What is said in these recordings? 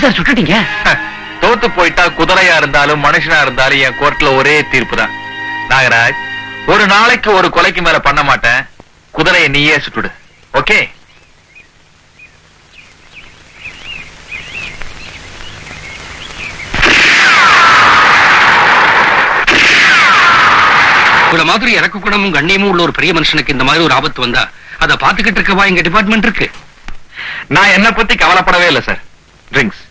Sir சுட்டுட்டீங்க? தோத்து போயிட்டா குதிரையா இருந்தாலும் மனுஷனா இருந்தாலும் என் கோர்ட்ல ஒரே தீர்ப்பு தான். நாகராஜ், ஒரு நாளைக்கு ஒரு கொலைக்கு மேல பண்ண மாட்டேன். குதிரையை நீயே சுட்டுடு. ஓகே? உங்களை மாதிரி இறக்க குணமும் கண்ணியமும் உள்ள ஒரு பெரிய மனுஷனுக்கு இந்த மாதிரி ஒரு ஆபத்து வந்தா அதை பாத்துக்கிட்டு இருக்கவா எங்க டிபார்ட்மெண்ட் இருக்கு. நான் என்ன பத்தி கவலைப்படவே இல்லை சார். ட்ரிங்க்ஸ்.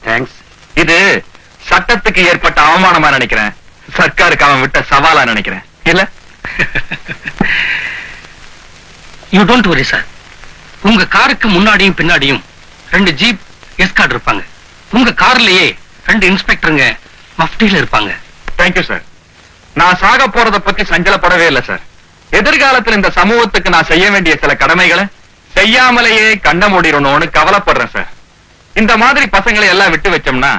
தேங்க்ஸ். இது சட்டத்துக்கு ஏற்பட்ட அவமானமா நினைக்கிறேன். சர்க்காருக்கு அவன் விட்ட சவாலா நினைக்கிறேன். இல்ல? You don't worry sir. உங்க காருக்கு முன்னாடியும் பின்னாடியும் 2 ஜீப் எஸ்கார்ட் இருப்பாங்க. உங்க கார்லயே 2 இன்ஸ்பெக்டருங்க மஃப்டில இருப்பாங்க. Thank you sir. நான் சாக போறத பத்தி சஞ்சலப்படவே இல்லை சார். எதிர்காலத்தில் இந்த சமூகத்துக்கு நான் செய்ய வேண்டிய சில கடமைகளை செய்யாமலேயே கண்ண மூடிடணும்னு கவலைப்படுறேன் சார். இந்த மாதிரி பசங்களை எல்லாம் விட்டு வச்சோம்னா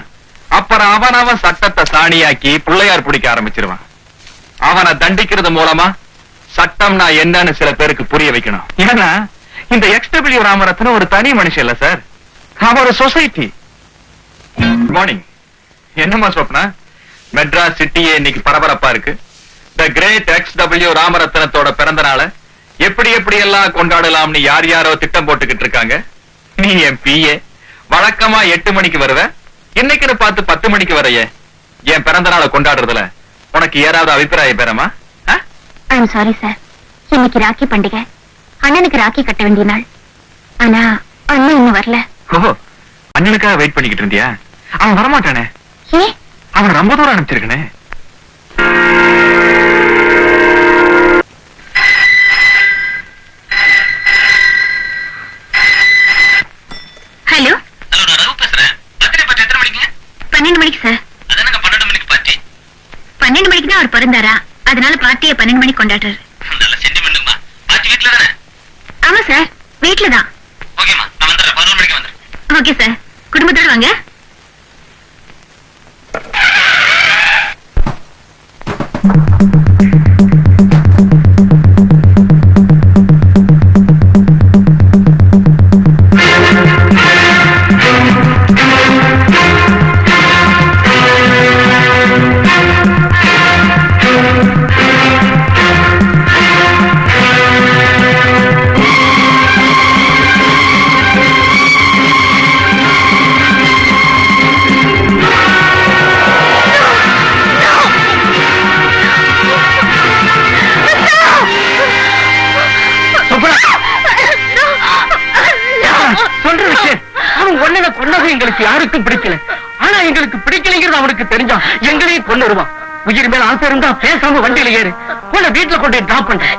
அப்புறம் அவன் சட்டத்தை சாணியாக்கி பிள்ளையார் பிடிக்க ஆரம்பிச்சிருவான். அவனை தண்டிக்கிறது மூலமா சட்டம்னா என்னன்னு சில பேருக்கு புரிய வைக்கணும். ஏன்னா இந்த XW ராமரத்னம் ஒரு தனி மனுஷன் இல்ல சார். அவன் ஒரு சொசைட்டி. Good morning. என்னமா சொப்னா? மெட்ராஸ் சிட்டியே இன்னைக்கு பரபரப்பா இருக்கு. த கிரேட் XW ராமரத்னத்தோட பிறந்த நாளை எப்படி எப்படி எல்லாம் கொண்டாடலாம்னு யார் யாரோ திட்டம் போட்டுக்கிட்டு இருக்காங்க. நீ என் PA. வழக்கமா 8 மணிக்கு வருவ, இன்னைக்குன்னு பார்த்து 10 மணிக்கு வரையே. என் பிறந்த நாளை கொண்டாடுறதுல உனக்கு ஏதாவது அபிப்பிராயம் பெறமா? I'm sorry sir. இன்னைக்கு ராக்கி பண்டிகை. அண்ணனுக்கு ராக்கி கட்ட வேண்டிய நாள். ஆனா அண்ணன் இன்னும் வரல. ஓ, அண்ணனுக்காக வெயிட் பண்ணிக்கிட்டு இருந்தியா? அவன் வரமாட்டானே. ஏ? அவன் ரொம்ப தூரம் அனுப்பிச்சிருக்கனே. ஹலோ. ஹலோ, நான் ரகு பேசுறேன். பர்த்டே பார்ட்டி எத்தனை மணிக்கு? 12 மணிக்கு சார். அதனால 12 மணிக்கு பார்ட்டி. 12 மணிக்கு தான் அவர் பிறந்தாரா, அதனால பார்ட்டியை 12 மணிக்கு கொண்டாடுறாரு. நல்ல சென்டிமெண்ட்மா. பார்ட்டி வீட்ல தானே? ஆமா சார், வீட்ல தான். ஓகேமா, நான் வந்துறேன். 11 மணிக்கு வந்துறேன். ஓகே சார், குடும்பத்தோட வாங்க. எங்களுக்கு யாருக்கும் பிடிக்கல. ஆனா எங்களுக்கு பிடிக்கலைங்கிறது அவனுக்கு தெரிஞ்சா எங்களையும் கொண்டு வருவான். உயிர் மேல ஆசை இருந்தா பேசாம வண்டியில ஏறு. உன்னை வீட்டுல கொண்டு டிராப் பண்றேன்.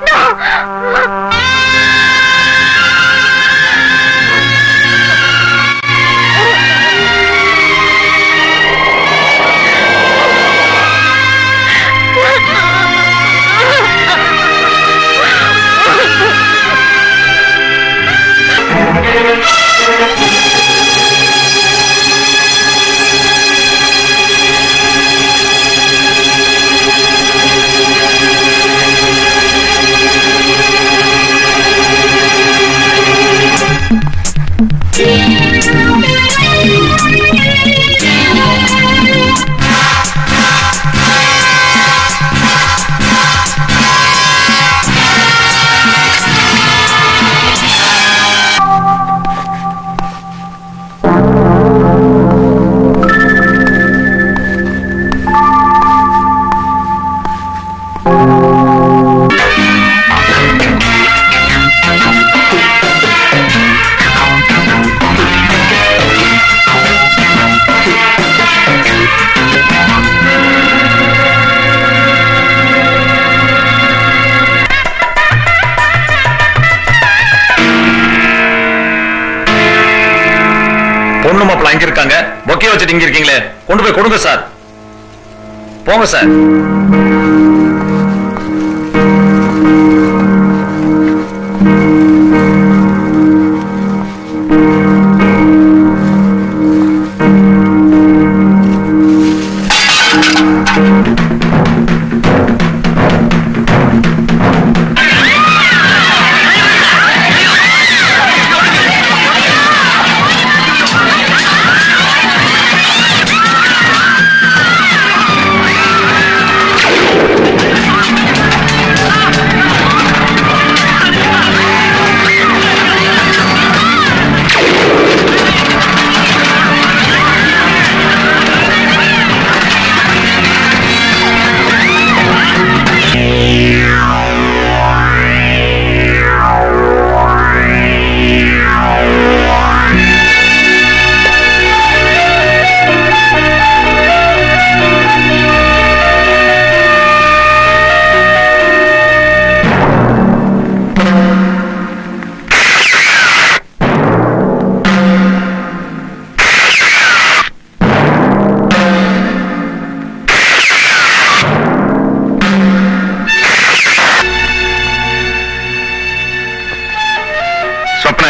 பொண்ணு மாப்பிள்ள அங்க இருக்காங்க. பொக்கே வச்சுட்டு இங்க இருக்கீங்களே, கொண்டு போய் கொடுங்க சார். போங்க சார்.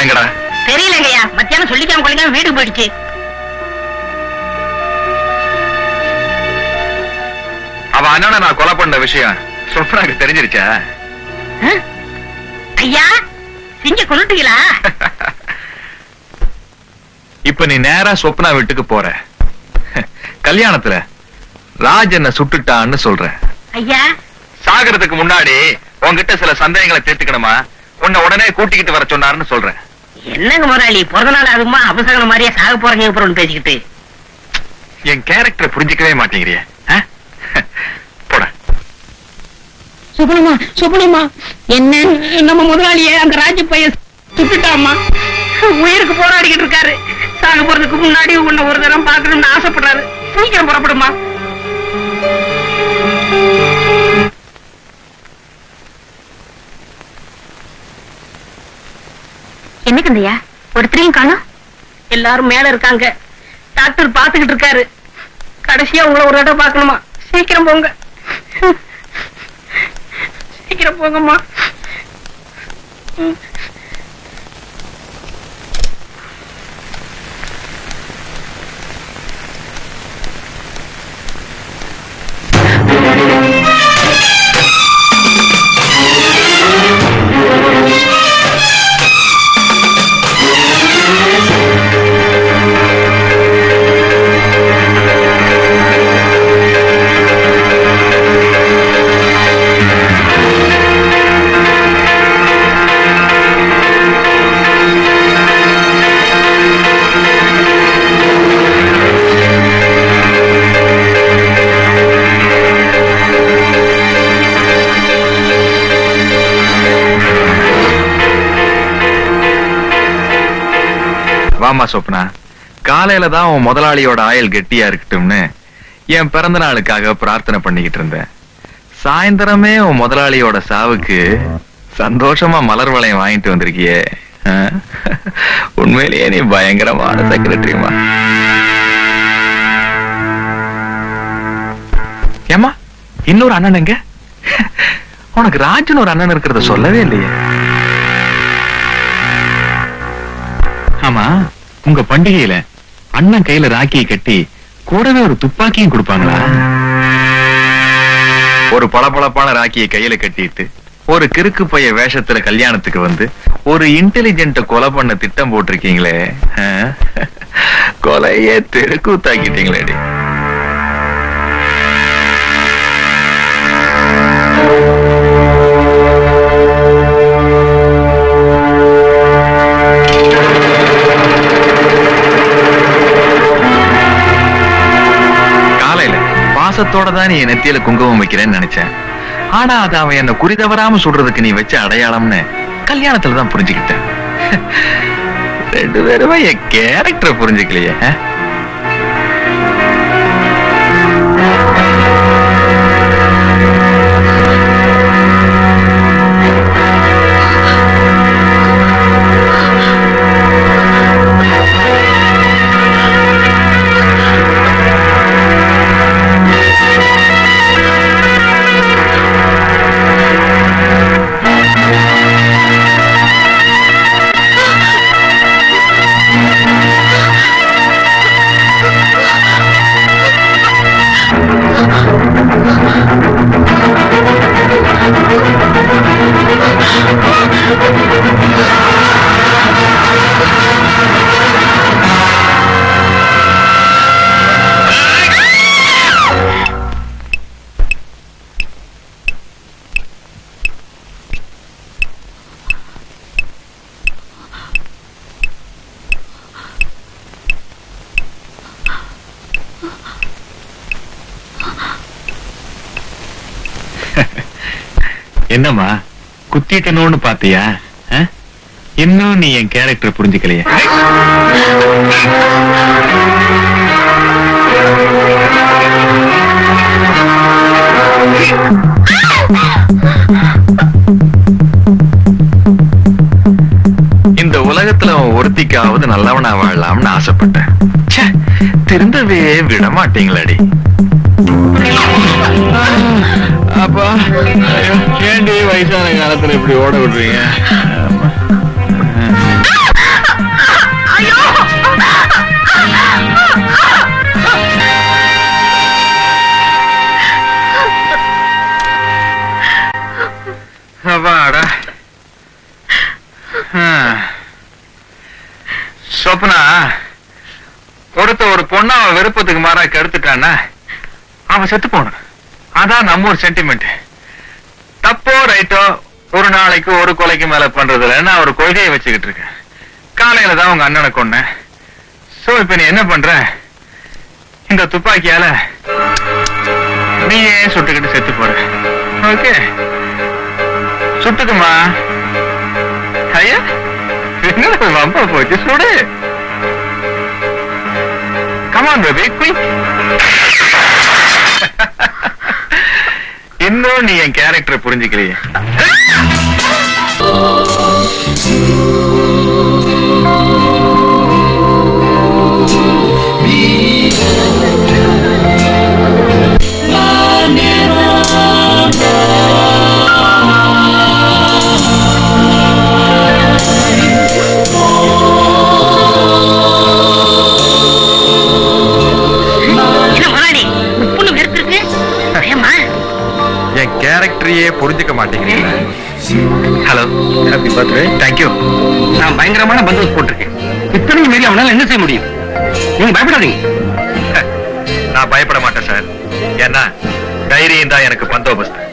சொப்னா எங்கடா? தெரியலங்கய்யா, மத்தியானம் சொல்லிக்காம கொள்ளிக்காம வீட்டுக்கு போயிடுச்சு. அவ அண்ணனை நான் கொலை பண்ண விஷயம் சொப்னாக்கு தெரிஞ்சிருச்சா? ஐயா, சிங்க கொண்டுட்டீங்களா? இப்ப நீ நேரா சொப்னா வீட்டுக்கு போற. கல்யாணத்துல ராஜ் என்ன சுட்டுட்டான்னு சொல்ற. ஐயா, சாகறதுக்கு முன்னாடி உன்கிட்ட சில சந்தேகங்களை தீர்த்துக்கணுமா, உன்னை உடனே கூட்டிக்கிட்டு வர சொன்னாருன்னு சொல்றேன். என்னங்க முதலாளி, பிறந்த நாள் அதுமா அபசகன மாதிரியே சாக போறீங்க பேசிக்கிட்டு. என் கேரக்டரை புரிஞ்சிக்கவே மாட்டேங்கிறிய. போட. சுகுணமா, சுகுணமா, என்ன நம்ம முதலாளியே அந்த ராஜ பையன் சுட்டுட்டாமா. உயிருக்கு போராடிக்கிட்டு இருக்காரு. சாக போறதுக்கு முன்னாடி உன்னை ஒரு தரம் பாக்கணும்னு ஆசைப்படுறாரு. சீக்கிரம் புறப்படுமா. என்ன கந்தையா, ஒருத்தரையும் காணோம்? எல்லாரும் மேல இருக்காங்க. டாக்டர் பாத்துக்கிட்டு இருக்காரு. கடைசியா உங்களை ஒரு இடம் பாக்கணுமா. சீக்கிரம் போங்க, சீக்கிரம் போங்கம்மா. வாமா சொப்னா, காலையில தான் உன் முதலாளியோட ஆயுள் கெட்டியா இருக்கட்டும்னு என் பிறந்த நாளுக்காக பிரார்த்தனை பண்ணிக்கிட்டு இருந்தேன். சாயந்தரமே உன் முதலாளியோட சாவுக்கு சந்தோஷமா மலர் வளையம் வாங்கிட்டு வந்திருக்கியே. உண்மையிலேயே நீ பயங்கரமான செக்ரட்டரிமா. ஏமா, இன்னொரு அண்ணன் எங்க? உனக்கு ராஜன் ஒரு அண்ணன் இருக்கிறத சொல்லவே இல்லையே. ஆமா, உங்க பண்டிகையில அண்ணன் கையில ராக்கியை கட்டி கூடவே ஒரு துப்பாக்கியும் கொடுப்பாங்களா? ஒரு பளபளப்பான ராக்கியை கையில கட்டிட்டு ஒரு கிறுக்கு பைய வேஷத்துல கல்யாணத்துக்கு வந்து ஒரு இன்டெலிஜென்ட் கொலை பண்ண திட்டம் போட்டிருக்கீங்களே. கொலையே தெருக்கூத்தாக்கிட்டீங்களே. பாசத்தோட தான் நீ நெத்தியில குங்குமம் வைக்கிறேன்னு நினைச்சேன். ஆனா அது அவன் என்ன குறிதவராம சொல்றதுக்கு நீ வச்ச அடையாளம்னு கல்யாணத்துலதான் புரிஞ்சுக்கிட்டேன். ரெண்டு பேருமே என் கேரக்டரை புரிஞ்சுக்கலையே. என்னம்மா, குத்திட்டனோன்னு பாத்தியா? இன்னும் நீ என் கேரக்டர் புரிஞ்சுக்கலையே. இந்த உலகத்துல ஒருத்திக்காவது நல்லவனா வாழலாம்னு ஆசைப்பட்டேன். திருந்தவே விட மாட்டீங்களாடி. அப்பா, ஏண்டி வயசான காலத்துல இப்படி ஓட விடுறீங்க? அப்பனா ஒரு பொண்ணு அவன் விருப்பத்துக்கு மாறா கெடுத்துட்டான்னா அவன் செத்து போனான். அதான் நம்ம ஒரு சென்டிமெண்ட். தப்போ ரைட்டோ ஒரு நாளைக்கு ஒரு கொலைக்கு மேல பண்றதுல நான் ஒரு கொள்கையை வச்சுக்கிட்டு இருக்கேன். காலையில தான் உங்க அண்ணனை கொன்னேன். சோ இப்ப நீ என்ன பண்ற? இந்த துப்பாக்கியால நீயே சுட்டுக்கிட்டு செத்து போற. ஓகே, சுட்டுக்குமா. ஐயா என்னடா வம்பா போச்சு, சுடு. Come on baby, quick. இன்னும் நீ என் கேரக்டரை புரிஞ்சுக்கலையே. என் கேரக்டரையே புரிஞ்சுக்க மாட்டேங்கிறீங்க. Hello, happy birthday. தேங்க்யூ. நான் பயங்கரமான பந்தோபஸ்து போட்டிருக்கேன். இத்தனை மீறி அவனால என்ன செய்ய முடியும்? நீங்க பயப்படாதீங்க. நான் பயப்பட மாட்டேன் சார். ஏன்னா தைரியம் தான் எனக்கு பந்தோபஸ்து.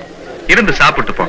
இருந்து சாப்பிட்டு போ.